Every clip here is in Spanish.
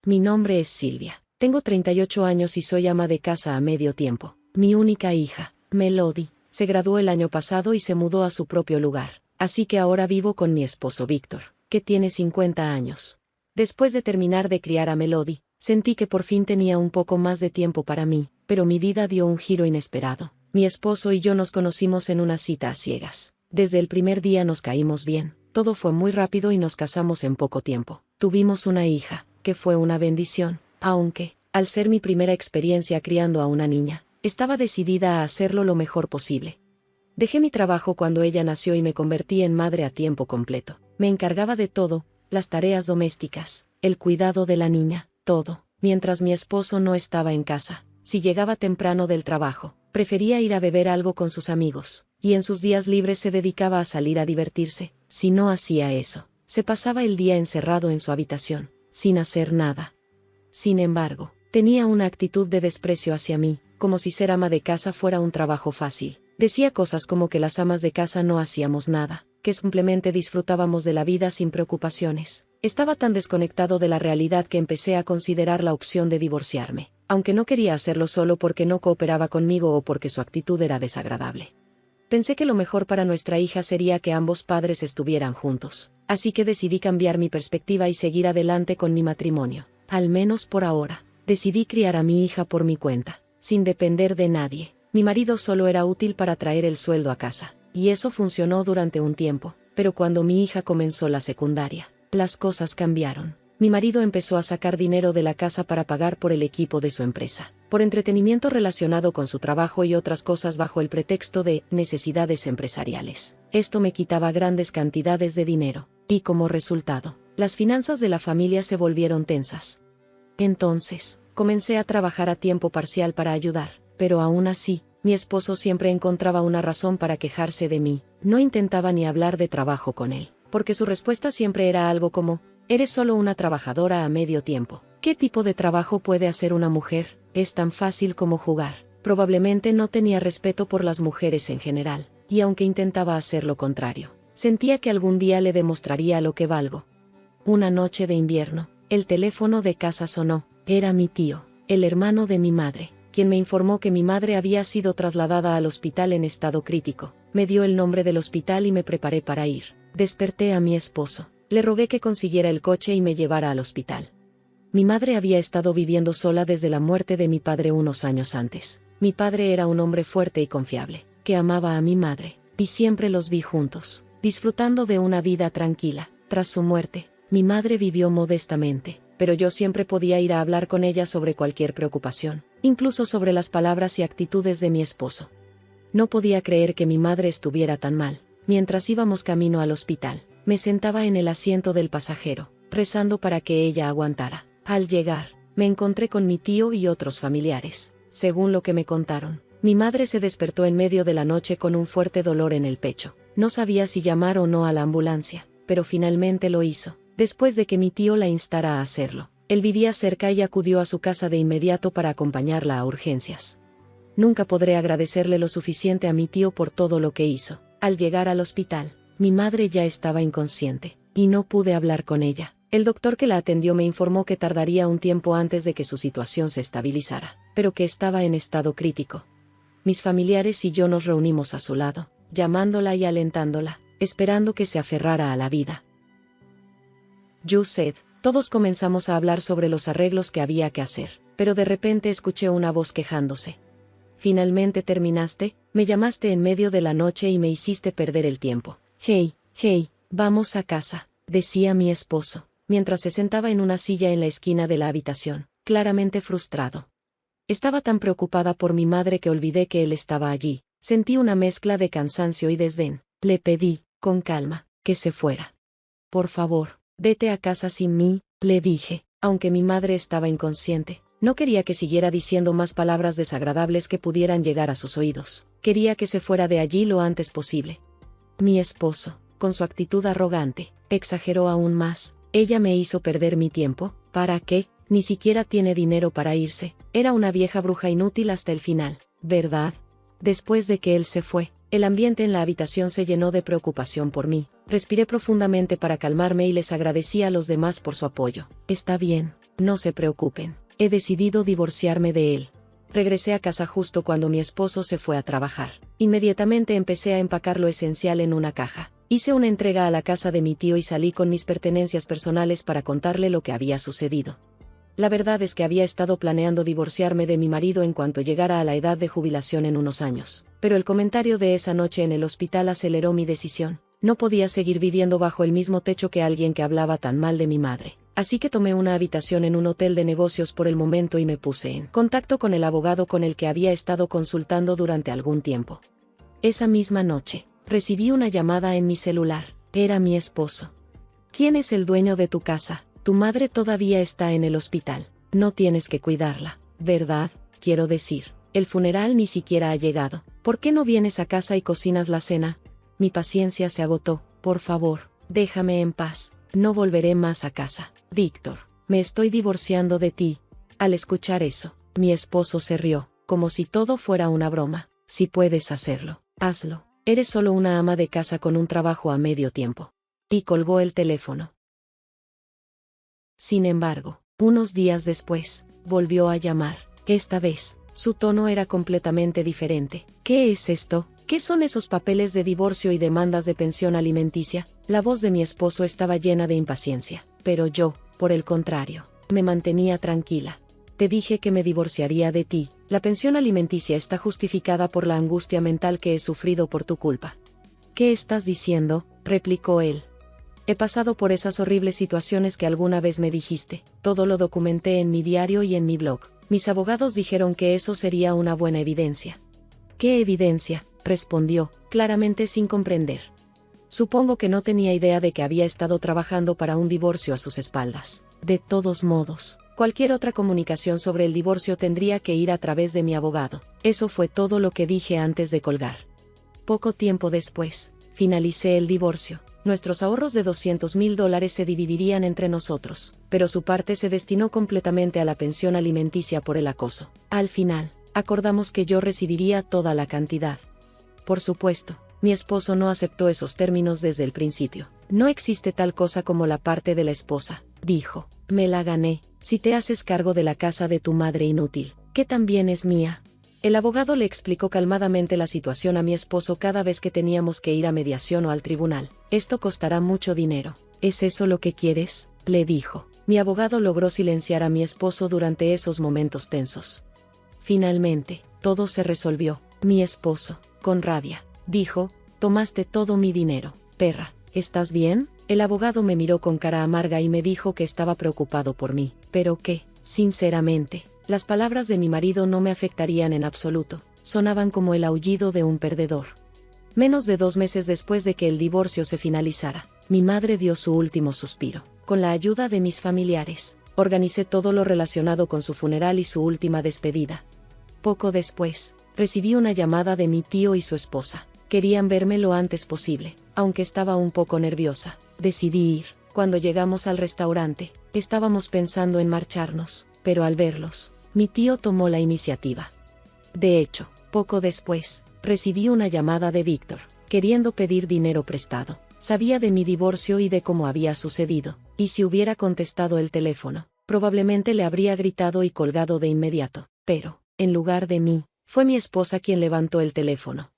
Mi nombre es Silvia. Tengo 38 años y soy ama de casa a medio tiempo. Mi única hija, Melody, se graduó el año pasado y se mudó a su propio lugar. Así que ahora vivo con mi esposo Víctor, que tiene 50 años. Después de terminar de criar a Melody, sentí que por fin tenía un poco más de tiempo para mí, pero mi vida dio un giro inesperado. Mi esposo y yo nos conocimos en una cita a ciegas. Desde el primer día nos caímos bien, todo fue muy rápido y nos casamos en poco tiempo. Tuvimos una hija, que fue una bendición, aunque, al ser mi primera experiencia criando a una niña, estaba decidida a hacerlo lo mejor posible. Dejé mi trabajo cuando ella nació y me convertí en madre a tiempo completo. Me encargaba de todo, las tareas domésticas, el cuidado de la niña, todo, mientras mi esposo no estaba en casa. Si llegaba temprano del trabajo, prefería ir a beber algo con sus amigos, y en sus días libres se dedicaba a salir a divertirse. Si no hacía eso, se pasaba el día encerrado en su habitación, sin hacer nada. Sin embargo, tenía una actitud de desprecio hacia mí, como si ser ama de casa fuera un trabajo fácil. Decía cosas como que las amas de casa no hacíamos nada, que simplemente disfrutábamos de la vida sin preocupaciones. Estaba tan desconectado de la realidad que empecé a considerar la opción de divorciarme, aunque no quería hacerlo solo porque no cooperaba conmigo o porque su actitud era desagradable. Pensé que lo mejor para nuestra hija sería que ambos padres estuvieran juntos, así que decidí cambiar mi perspectiva y seguir adelante con mi matrimonio. Al menos por ahora, decidí criar a mi hija por mi cuenta, sin depender de nadie. Mi marido solo era útil para traer el sueldo a casa, y eso funcionó durante un tiempo, pero cuando mi hija comenzó la secundaria, las cosas cambiaron. Mi marido empezó a sacar dinero de la casa para pagar por el equipo de su empresa, por entretenimiento relacionado con su trabajo y otras cosas bajo el pretexto de necesidades empresariales. Esto me quitaba grandes cantidades de dinero, y como resultado, las finanzas de la familia se volvieron tensas. Entonces, comencé a trabajar a tiempo parcial para ayudar, pero aún así, mi esposo siempre encontraba una razón para quejarse de mí. No intentaba ni hablar de trabajo con él, porque su respuesta siempre era algo como: eres solo una trabajadora a medio tiempo. ¿Qué tipo de trabajo puede hacer una mujer? Es tan fácil como jugar. Probablemente no tenía respeto por las mujeres en general, y aunque intentaba hacer lo contrario, sentía que algún día le demostraría lo que valgo. Una noche de invierno, el teléfono de casa sonó. Era mi tío, el hermano de mi madre, quien me informó que mi madre había sido trasladada al hospital en estado crítico. Me dio el nombre del hospital y me preparé para ir. Desperté a mi esposo. Le rogué que consiguiera el coche y me llevara al hospital. Mi madre había estado viviendo sola desde la muerte de mi padre unos años antes. Mi padre era un hombre fuerte y confiable, que amaba a mi madre, y siempre los vi juntos, disfrutando de una vida tranquila. Tras su muerte, mi madre vivió modestamente, pero yo siempre podía ir a hablar con ella sobre cualquier preocupación, incluso sobre las palabras y actitudes de mi esposo. No podía creer que mi madre estuviera tan mal. Mientras íbamos camino al hospital, me sentaba en el asiento del pasajero, rezando para que ella aguantara. Al llegar, me encontré con mi tío y otros familiares. Según lo que me contaron, mi madre se despertó en medio de la noche con un fuerte dolor en el pecho. No sabía si llamar o no a la ambulancia, pero finalmente lo hizo, después de que mi tío la instara a hacerlo. Él vivía cerca y acudió a su casa de inmediato para acompañarla a urgencias. Nunca podré agradecerle lo suficiente a mi tío por todo lo que hizo. Al llegar al hospital, mi madre ya estaba inconsciente, y no pude hablar con ella. El doctor que la atendió me informó que tardaría un tiempo antes de que su situación se estabilizara, pero que estaba en estado crítico. Mis familiares y yo nos reunimos a su lado, llamándola y alentándola, esperando que se aferrara a la vida. Todos comenzamos a hablar sobre los arreglos que había que hacer, pero de repente escuché una voz quejándose. ¿Finalmente terminaste? Me llamaste en medio de la noche y me hiciste perder el tiempo. Hey, vamos a casa, decía mi esposo, mientras se sentaba en una silla en la esquina de la habitación, claramente frustrado. Estaba tan preocupada por mi madre que olvidé que él estaba allí. Sentí una mezcla de cansancio y desdén. Le pedí, con calma, que se fuera. Por favor, vete a casa sin mí, le dije, aunque mi madre estaba inconsciente. No quería que siguiera diciendo más palabras desagradables que pudieran llegar a sus oídos. Quería que se fuera de allí lo antes posible. Mi esposo, con su actitud arrogante, exageró aún más. Ella me hizo perder mi tiempo. ¿Para qué? Ni siquiera tiene dinero para irse. Era una vieja bruja inútil hasta el final, ¿verdad? Después de que él se fue, el ambiente en la habitación se llenó de preocupación por mí. Respiré profundamente para calmarme y les agradecí a los demás por su apoyo. Está bien, No se preocupen. He decidido divorciarme de él. Regresé a casa justo cuando mi esposo se fue a trabajar. Inmediatamente empecé a empacar lo esencial en una caja. Hice una entrega a la casa de mi tío y salí con mis pertenencias personales para contarle lo que había sucedido. La verdad es que había estado planeando divorciarme de mi marido en cuanto llegara a la edad de jubilación en unos años. Pero el comentario de esa noche en el hospital aceleró mi decisión. No podía seguir viviendo bajo el mismo techo que alguien que hablaba tan mal de mi madre. Así que tomé una habitación en un hotel de negocios por el momento y me puse en contacto con el abogado con el que había estado consultando durante algún tiempo. Esa misma noche, recibí una llamada en mi celular. Era mi esposo. ¿Quién es el dueño de tu casa? Tu madre todavía está en el hospital. No tienes que cuidarla, ¿verdad? Quiero decir, el funeral ni siquiera ha llegado. ¿Por qué no vienes a casa y cocinas la cena? Mi paciencia se agotó. Por favor, déjame en paz. No volveré más a casa. Víctor, me estoy divorciando de ti. Al escuchar eso, mi esposo se rió, como si todo fuera una broma. Si puedes hacerlo, hazlo. Eres solo una ama de casa con un trabajo a medio tiempo. Y colgó el teléfono. Sin embargo, unos días después, volvió a llamar. Esta vez, su tono era completamente diferente. ¿Qué es esto? ¿Qué son esos papeles de divorcio y demandas de pensión alimenticia? La voz de mi esposo estaba llena de impaciencia, pero yo, por el contrario, me mantenía tranquila. Te dije que me divorciaría de ti. La pensión alimenticia está justificada por la angustia mental que he sufrido por tu culpa. ¿Qué estás diciendo?, replicó él. He pasado por esas horribles situaciones que alguna vez me dijiste. Todo lo documenté en mi diario y en mi blog. Mis abogados dijeron que eso sería una buena evidencia. ¿Qué evidencia?, respondió, claramente sin comprender. Supongo que no tenía idea de que había estado trabajando para un divorcio a sus espaldas. De todos modos, cualquier otra comunicación sobre el divorcio tendría que ir a través de mi abogado. Eso fue todo lo que dije antes de colgar. Poco tiempo después, finalicé el divorcio. Nuestros ahorros de $200,000 se dividirían entre nosotros, pero su parte se destinó completamente a la pensión alimenticia por el acoso. Al final, acordamos que yo recibiría toda la cantidad. Por supuesto, mi esposo no aceptó esos términos desde el principio. No existe tal cosa como la parte de la esposa, dijo. Me la gané. Si te haces cargo de la casa de tu madre inútil, que también es mía. El abogado le explicó calmadamente la situación a mi esposo cada vez que teníamos que ir a mediación o al tribunal. Esto costará mucho dinero. ¿Es eso lo que quieres?, le dijo. Mi abogado logró silenciar a mi esposo durante esos momentos tensos. Finalmente, todo se resolvió. Mi esposo, con rabia, dijo, tomaste todo mi dinero. Perra, ¿estás bien? El abogado me miró con cara amarga y me dijo que estaba preocupado por mí, pero que, sinceramente, las palabras de mi marido no me afectarían en absoluto. Sonaban como el aullido de un perdedor. Menos de 2 meses después de que el divorcio se finalizara, mi madre dio su último suspiro. Con la ayuda de mis familiares, organicé todo lo relacionado con su funeral y su última despedida. Poco después, recibí una llamada de mi tío y su esposa. Querían verme lo antes posible, aunque estaba un poco nerviosa. Decidí ir. Cuando llegamos al restaurante, estábamos pensando en marcharnos, pero al verlos, mi tío tomó la iniciativa. De hecho, poco después, recibí una llamada de Víctor, queriendo pedir dinero prestado. Sabía de mi divorcio y de cómo había sucedido, y si hubiera contestado el teléfono, probablemente le habría gritado y colgado de inmediato. Pero, en lugar de mí, fue mi esposa quien levantó el teléfono.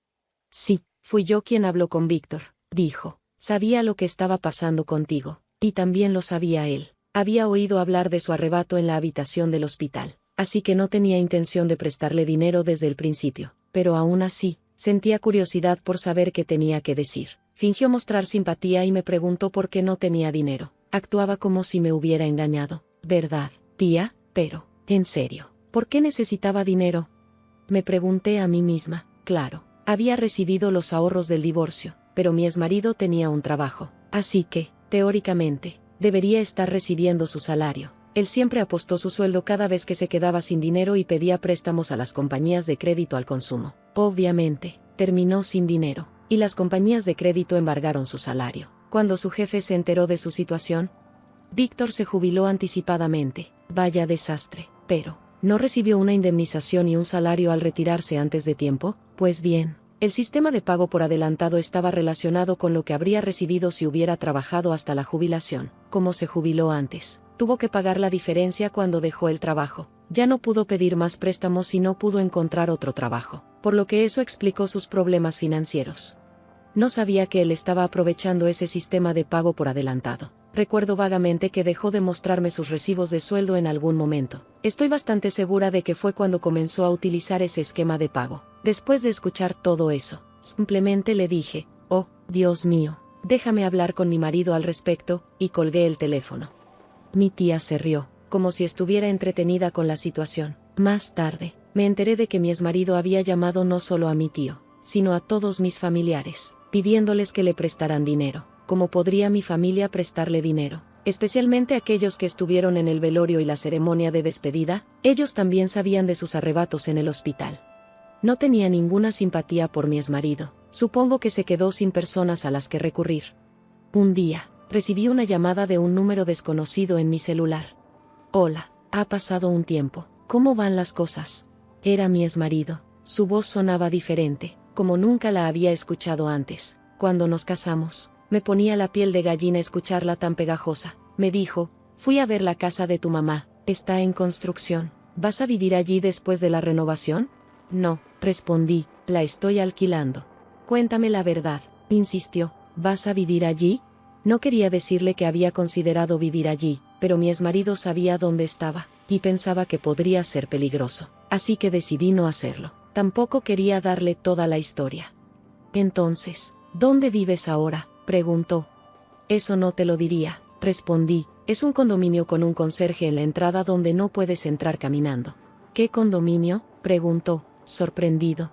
Sí, fui yo quien habló con Víctor, dijo. Sabía lo que estaba pasando contigo, y también lo sabía él. Había oído hablar de su arrebato en la habitación del hospital, así que no tenía intención de prestarle dinero desde el principio, pero aún así, sentía curiosidad por saber qué tenía que decir. Fingió mostrar simpatía y me preguntó por qué no tenía dinero. Actuaba como si me hubiera engañado. ¿Verdad, tía? Pero, en serio, ¿por qué necesitaba dinero? Me pregunté a mí misma. Claro, había recibido los ahorros del divorcio, pero mi exmarido tenía un trabajo, así que, teóricamente, debería estar recibiendo su salario. Él siempre apostó su sueldo cada vez que se quedaba sin dinero y pedía préstamos a las compañías de crédito al consumo. Obviamente, terminó sin dinero, y las compañías de crédito embargaron su salario. Cuando su jefe se enteró de su situación, Víctor se jubiló anticipadamente. Vaya desastre. Pero, ¿no recibió una indemnización y un salario al retirarse antes de tiempo? Pues bien, El sistema de pago por adelantado estaba relacionado con lo que habría recibido si hubiera trabajado hasta la jubilación. Como se jubiló antes, tuvo que pagar la diferencia cuando dejó el trabajo. Ya no pudo pedir más préstamos y no pudo encontrar otro trabajo, por lo que eso explicó sus problemas financieros. No sabía que él estaba aprovechando ese sistema de pago por adelantado. Recuerdo vagamente que dejó de mostrarme sus recibos de sueldo en algún momento. Estoy bastante segura de que fue cuando comenzó a utilizar ese esquema de pago. Después de escuchar todo eso, simplemente le dije, oh, Dios mío, déjame hablar con mi marido al respecto, y colgué el teléfono. Mi tía se rió, como si estuviera entretenida con la situación. Más tarde, me enteré de que mi exmarido había llamado no solo a mi tío, sino a todos mis familiares, pidiéndoles que le prestaran dinero. ¿Cómo podría mi familia prestarle dinero? Especialmente aquellos que estuvieron en el velorio y la ceremonia de despedida, ellos también sabían de sus arrebatos en el hospital. No tenía ninguna simpatía por mi exmarido. Supongo que se quedó sin personas a las que recurrir. Un día, recibí una llamada de un número desconocido en mi celular. Hola, ha pasado un tiempo. ¿Cómo van las cosas? Era mi exmarido. Su voz sonaba diferente, como nunca la había escuchado antes. Cuando nos casamos, me ponía la piel de gallina escucharla tan pegajosa. Me dijo, fui a ver la casa de tu mamá, está en construcción. ¿Vas a vivir allí después de la renovación? No, respondí, la estoy alquilando. Cuéntame la verdad, insistió, ¿vas a vivir allí? No quería decirle que había considerado vivir allí, pero mi exmarido sabía dónde estaba, y pensaba que podría ser peligroso, así que decidí no hacerlo. Tampoco quería darle toda la historia. Entonces, ¿dónde vives ahora?, preguntó. Eso no te lo diría, respondí, es un condominio con un conserje en la entrada donde no puedes entrar caminando. ¿Qué condominio?, preguntó, sorprendido.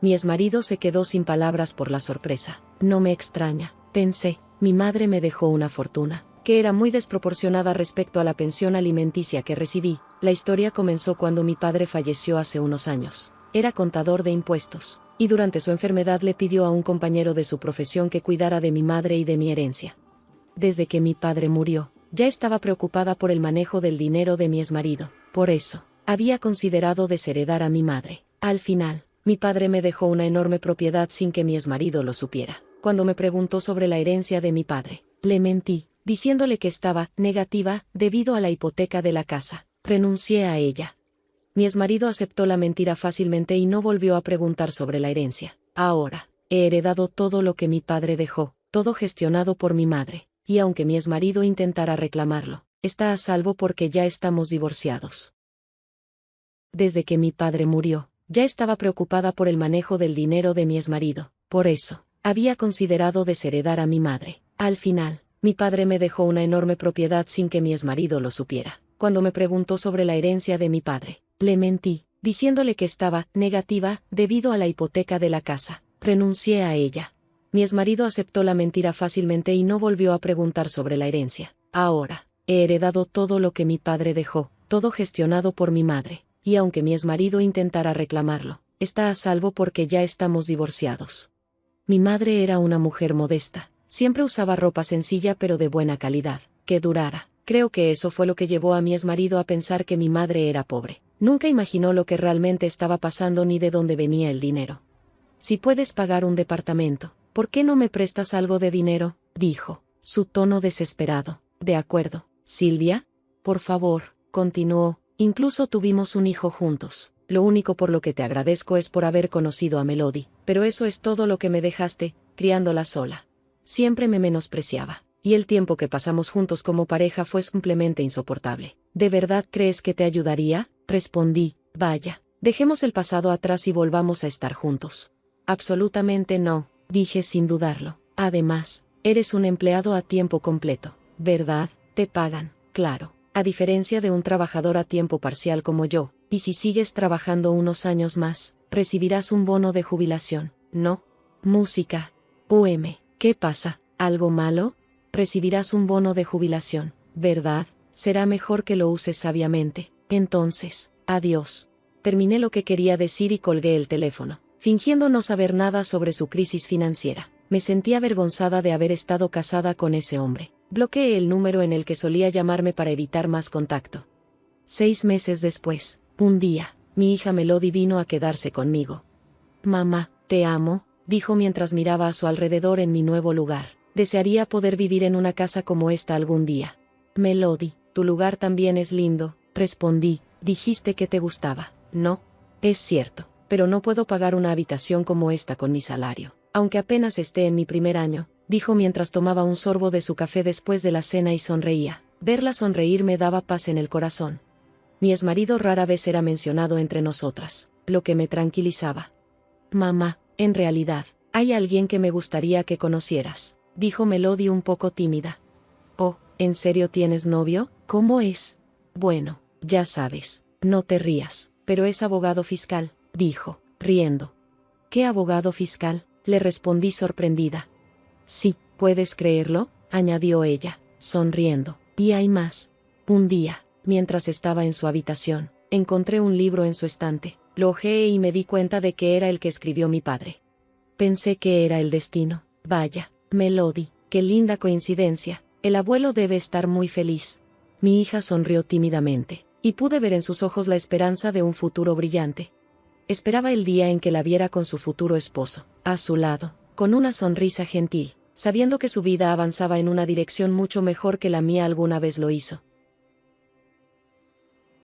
Mi exmarido se quedó sin palabras por la sorpresa. No me extraña, pensé, mi madre me dejó una fortuna, que era muy desproporcionada respecto a la pensión alimenticia que recibí. La historia comenzó cuando mi padre falleció hace unos años. Era contador de impuestos, y durante su enfermedad le pidió a un compañero de su profesión que cuidara de mi madre y de mi herencia. Desde que mi padre murió, ya estaba preocupada por el manejo del dinero de mi exmarido. Por eso, había considerado desheredar a mi madre. Al final, mi padre me dejó una enorme propiedad sin que mi exmarido lo supiera. Cuando me preguntó sobre la herencia de mi padre, le mentí, diciéndole que estaba negativa debido a la hipoteca de la casa. Renuncié a ella. Mi exmarido aceptó la mentira fácilmente y no volvió a preguntar sobre la herencia. Ahora, he heredado todo lo que mi padre dejó, todo gestionado por mi madre, y aunque mi exmarido intentara reclamarlo, está a salvo porque ya estamos divorciados. Desde que mi padre murió, ya estaba preocupada por el manejo del dinero de mi exmarido. Por eso, había considerado desheredar a mi madre. Al final, mi padre me dejó una enorme propiedad sin que mi exmarido lo supiera. Cuando me preguntó sobre la herencia de mi padre, le mentí, diciéndole que estaba negativa debido a la hipoteca de la casa. Renuncié a ella. Mi exmarido aceptó la mentira fácilmente y no volvió a preguntar sobre la herencia. Ahora, he heredado todo lo que mi padre dejó, todo gestionado por mi madre, y aunque mi exmarido intentara reclamarlo, está a salvo porque ya estamos divorciados. Mi madre era una mujer modesta, siempre usaba ropa sencilla pero de buena calidad, que durara. Creo que eso fue lo que llevó a mi exmarido a pensar que mi madre era pobre. Nunca imaginó lo que realmente estaba pasando ni de dónde venía el dinero. Si puedes pagar un departamento, ¿por qué no me prestas algo de dinero?, dijo, su tono desesperado. De acuerdo, Silvia. Por favor, continuó, incluso tuvimos un hijo juntos. Lo único por lo que te agradezco es por haber conocido a Melody, pero eso es todo lo que me dejaste, criándola sola. Siempre me menospreciaba, y el tiempo que pasamos juntos como pareja fue simplemente insoportable. ¿De verdad crees que te ayudaría?, respondí, vaya, dejemos el pasado atrás y volvamos a estar juntos. Absolutamente no, dije sin dudarlo. Además, eres un empleado a tiempo completo, ¿verdad? Te pagan, claro, a diferencia de un trabajador a tiempo parcial como yo, y si sigues trabajando unos años más, recibirás un bono de jubilación, ¿no? Música. ¿Qué pasa? ¿Algo malo? Recibirás un bono de jubilación, ¿verdad? Será mejor que lo uses sabiamente. Entonces, adiós. Terminé lo que quería decir y colgué el teléfono, fingiendo no saber nada sobre su crisis financiera. Me sentí avergonzada de haber estado casada con ese hombre. Bloqueé el número en el que solía llamarme para evitar más contacto. 6 meses después, un día, mi hija Melody vino a quedarse conmigo. Mamá, Te amo, dijo mientras miraba a su alrededor en mi nuevo lugar. Desearía poder vivir en una casa como esta algún día. Melody, tu lugar también es lindo, respondí. Dijiste que te gustaba, ¿no? Es cierto, pero no puedo pagar una habitación como esta con mi salario. Aunque apenas esté en mi primer año, dijo mientras tomaba un sorbo de su café después de la cena y sonreía. Verla sonreír me daba paz en el corazón. Mi exmarido rara vez era mencionado entre nosotras, lo que me tranquilizaba. Mamá, en realidad, hay alguien que me gustaría que conocieras, dijo Melody un poco tímida. Oh, ¿en serio tienes novio? ¿Cómo es? Bueno, ya sabes, no te rías, pero es abogado fiscal, dijo, riendo. ¿Qué abogado fiscal? Le respondí sorprendida. Sí, ¿puedes creerlo? Añadió ella, sonriendo. Y hay más. Un día, mientras estaba en su habitación, encontré un libro en su estante. Lo hojeé y me di cuenta de que era el que escribió mi padre. Pensé que era el destino. Vaya, Melody, qué linda coincidencia. El abuelo debe estar muy feliz. Mi hija sonrió tímidamente, y pude ver en sus ojos la esperanza de un futuro brillante. Esperaba el día en que la viera con su futuro esposo, a su lado, con una sonrisa gentil, sabiendo que su vida avanzaba en una dirección mucho mejor que la mía alguna vez lo hizo.